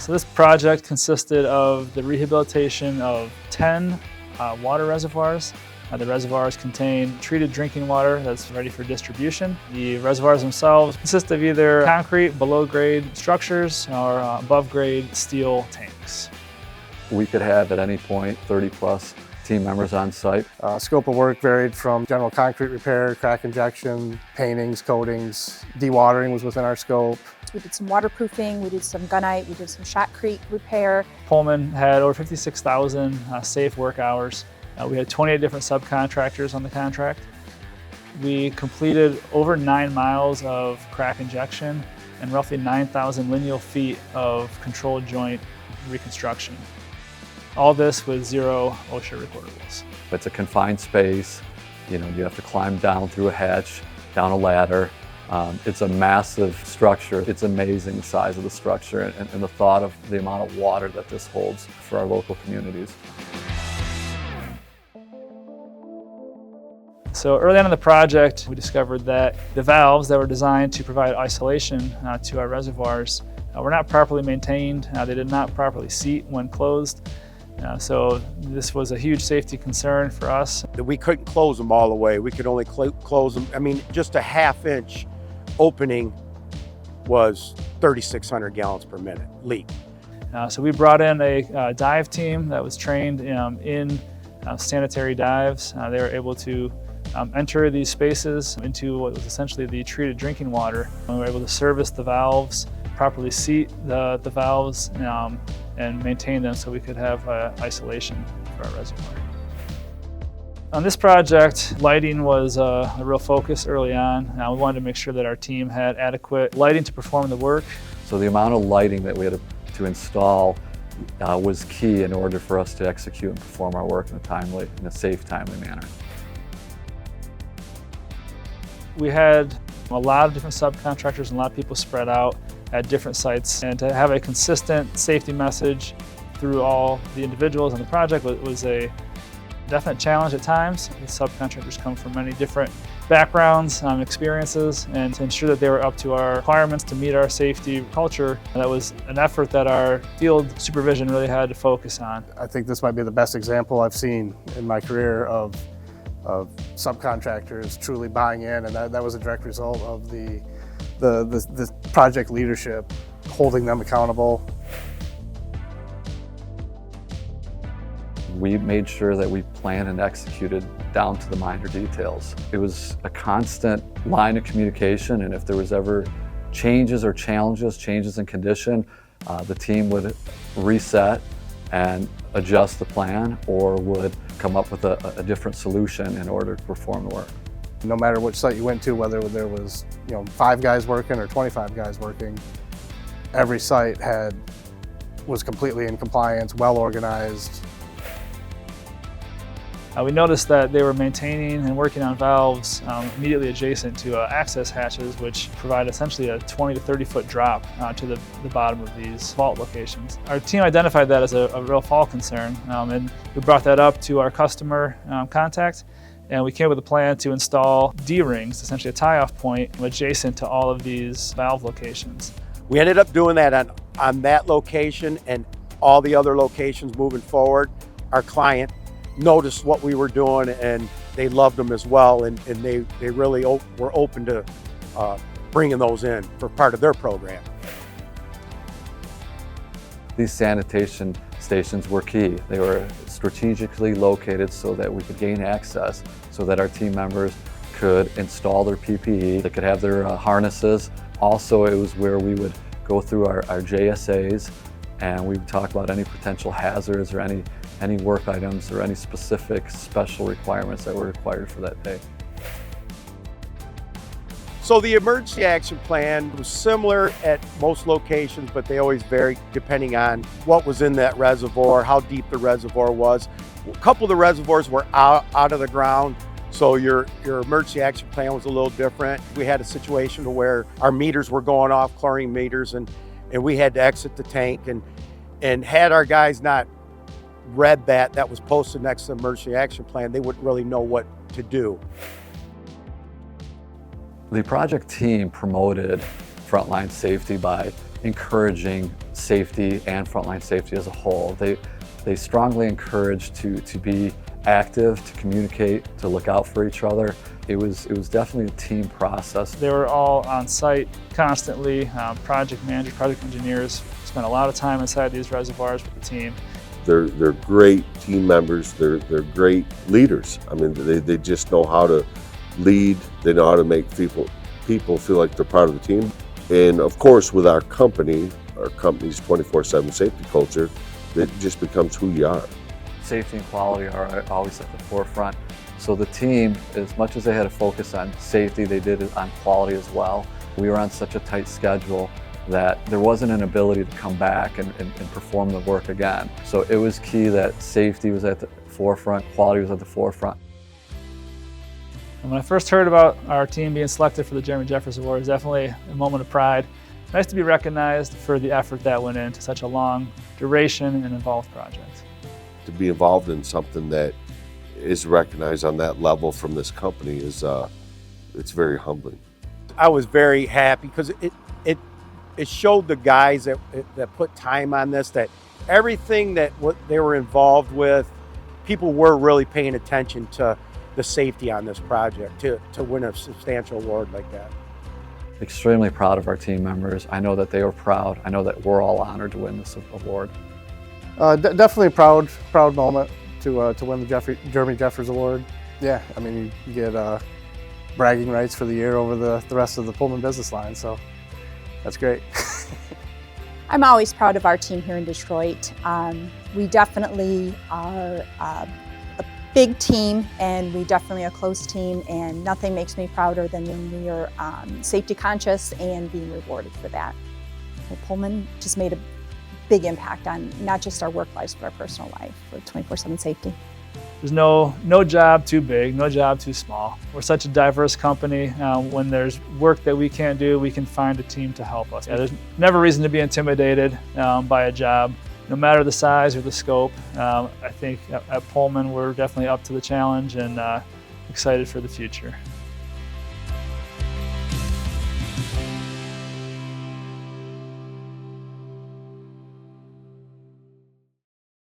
So this project consisted of the rehabilitation of 10 water reservoirs. The reservoirs contain treated drinking water that's ready for distribution. The reservoirs themselves consist of either concrete below-grade structures or above-grade steel tanks. We could have at any point 30+ team members on site. Scope of work varied from general concrete repair, crack injection, paintings, coatings. Dewatering was within our scope. We did some waterproofing, we did some gunite, we did some shotcrete repair. PULLMAN had over 56,000 safe work hours. We had 28 different subcontractors on the contract. We completed over 9 miles of crack injection and roughly 9,000 lineal feet of controlled joint reconstruction. All this with 0 OSHA recordables. It's a confined space. You have to climb down through a hatch, down a ladder. It's a massive structure. It's amazing the size of the structure and the thought of the amount of water that this holds for our local communities. So early on in the project, we discovered that the valves that were designed to provide isolation to our reservoirs were not properly maintained. They did not properly seat when closed. So this was a huge safety concern for us. We couldn't close them all the way. We could only close them. I mean, just a half-inch opening was 3,600 gallons per minute leak. So we brought in a dive team that was trained in sanitary dives. They were able to enter these spaces into what was essentially the treated drinking water. We were able to service the valves, properly seat the valves, and maintain them so we could have isolation for our reservoir. On this project, lighting was a real focus early on. We wanted to make sure that our team had adequate lighting to perform the work. So the amount of lighting that we had to install was key in order for us to execute and perform our work in a safe, timely manner. We had a lot of different subcontractors and a lot of people spread out at different sites, and to have a consistent safety message through all the individuals on the project was a definite challenge at times. The subcontractors come from many different backgrounds, experiences, and to ensure that they were up to our requirements to meet our safety culture, that was an effort that our field supervision really had to focus on. I think this might be the best example I've seen in my career of subcontractors truly buying in, and that was a direct result of the project leadership holding them accountable. We made sure that we planned and executed down to the minor details. It was a constant line of communication, and if there was ever changes or changes in condition, the team would reset and adjust the plan or would come up with a different solution in order to perform the work. No matter which site you went to, whether there was 5 guys working or 25 guys working, every site was completely in compliance, well organized. We noticed that they were maintaining and working on valves immediately adjacent to access hatches, which provide essentially a 20 to 30 foot drop to the bottom of these vault locations. Our team identified that as a real fall concern, and we brought that up to our customer contact, and we came up with a plan to install D-rings, essentially a tie-off point, adjacent to all of these valve locations. We ended up doing that on that location and all the other locations moving forward. Our client noticed what we were doing and they loved them as well, and they really were open to bringing those in for part of their program. These sanitation stations were key. They were strategically located so that we could gain access, so that our team members could install their PPE, they could have their harnesses. Also, it was where we would go through our JSAs and we would talk about any potential hazards or any work items or any specific special requirements that were required for that day. So the emergency action plan was similar at most locations, but they always varied depending on what was in that reservoir, how deep the reservoir was. A couple of the reservoirs were out of the ground, so your emergency action plan was a little different. We had a situation where our meters were going off, chlorine meters, and we had to exit the tank. And had our guys not read that was posted next to the emergency action plan, they wouldn't really know what to do. The project team promoted frontline safety by encouraging safety and frontline safety as a whole. They strongly encouraged to be active, to communicate, to look out for each other. It was definitely a team process. They were all on site constantly. Project managers, project engineers spent a lot of time inside these reservoirs with the team. They're great team members. They're great leaders. I mean, they just know how to lead. They know how to make people feel like they're part of the team. And of course, with our company's 24/7 safety culture, it just becomes who you are. Safety and quality are always at the forefront. So the team, as much as they had to focus on safety, they did it on quality as well. We were on such a tight schedule that there wasn't an ability to come back and perform the work again. So it was key that safety was at the forefront, quality was at the forefront. And when I first heard about our team being selected for the Jeremy Jeffers Award, it was definitely a moment of pride. Nice to be recognized for the effort that went into such a long duration and involved project. To be involved in something that is recognized on that level from this company is it's very humbling. I was very happy because it showed the guys that put time on this, that everything that what they were involved with, people were really paying attention to the safety on this project to win a substantial award like that. Extremely proud of our team members. I know that they were proud. I know that we're all honored to win this award. Definitely a proud moment to win the Jeremy Jeffers Award. Yeah, I mean, you get bragging rights for the year over the rest of the Pullman business line, so that's great. I'm always proud of our team here in Detroit. We definitely are a big team, and we definitely a close team, and nothing makes me prouder than when we are safety conscious and being rewarded for that. Well, Pullman just made a big impact on not just our work lives, but our personal life for 24/7 safety. There's no job too big, no job too small. We're such a diverse company. When there's work that we can't do, we can find a team to help us. There's never reason to be intimidated by a job, no matter the size or the scope. I think at Pullman, we're definitely up to the challenge and excited for the future.